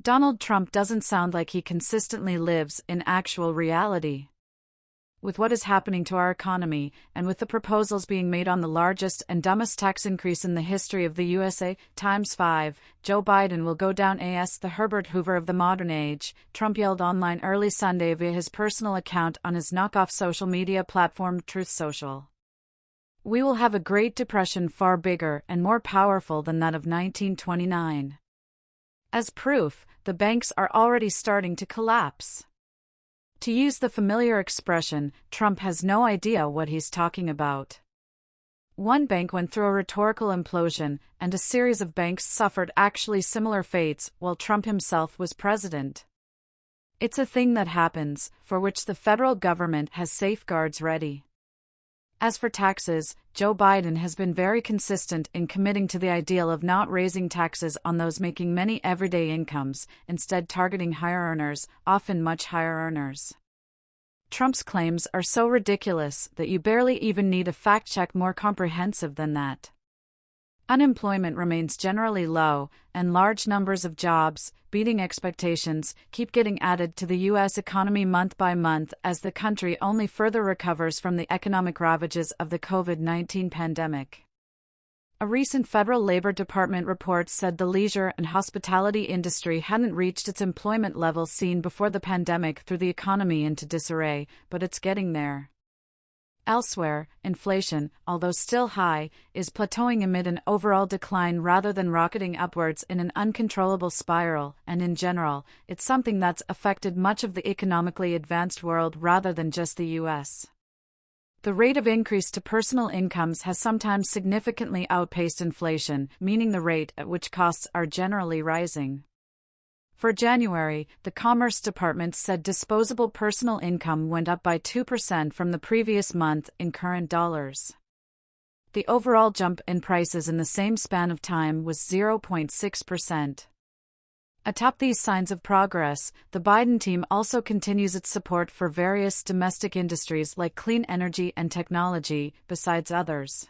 Donald Trump doesn't sound like he consistently lives in actual reality. With what is happening to our economy, and with the proposals being made on the largest and dumbest tax increase in the history of the USA, ×5, Joe Biden will go down as the Herbert Hoover of the modern age, Trump yelled online early Sunday via his personal account on his knockoff social media platform Truth Social. We will have a Great Depression far bigger and more powerful than that of 1929. As proof, the banks are already starting to collapse. To use the familiar expression, Trump has no idea what he's talking about. One bank went through a rhetorical implosion, and a series of banks suffered actually similar fates while Trump himself was president. It's a thing that happens, for which the federal government has safeguards ready. As for taxes, Joe Biden has been very consistent in committing to the ideal of not raising taxes on those making many everyday incomes, instead targeting higher earners, often much higher earners. Trump's claims are so ridiculous that you barely even need a fact-check more comprehensive than that. Unemployment remains generally low, and large numbers of jobs, beating expectations, keep getting added to the U.S. economy month by month as the country only further recovers from the economic ravages of the COVID-19 pandemic. A recent federal Labor Department report said the leisure and hospitality industry hadn't reached its employment levels seen before the pandemic threw the economy into disarray, but it's getting there. Elsewhere, inflation, although still high, is plateauing amid an overall decline rather than rocketing upwards in an uncontrollable spiral, and in general, it's something that's affected much of the economically advanced world rather than just the U.S. The rate of increase to personal incomes has sometimes significantly outpaced inflation, meaning the rate at which costs are generally rising. For January, the Commerce Department said disposable personal income went up by 2% from the previous month in current dollars. The overall jump in prices in the same span of time was 0.6%. Atop these signs of progress, the Biden team also continues its support for various domestic industries like clean energy and technology, besides others.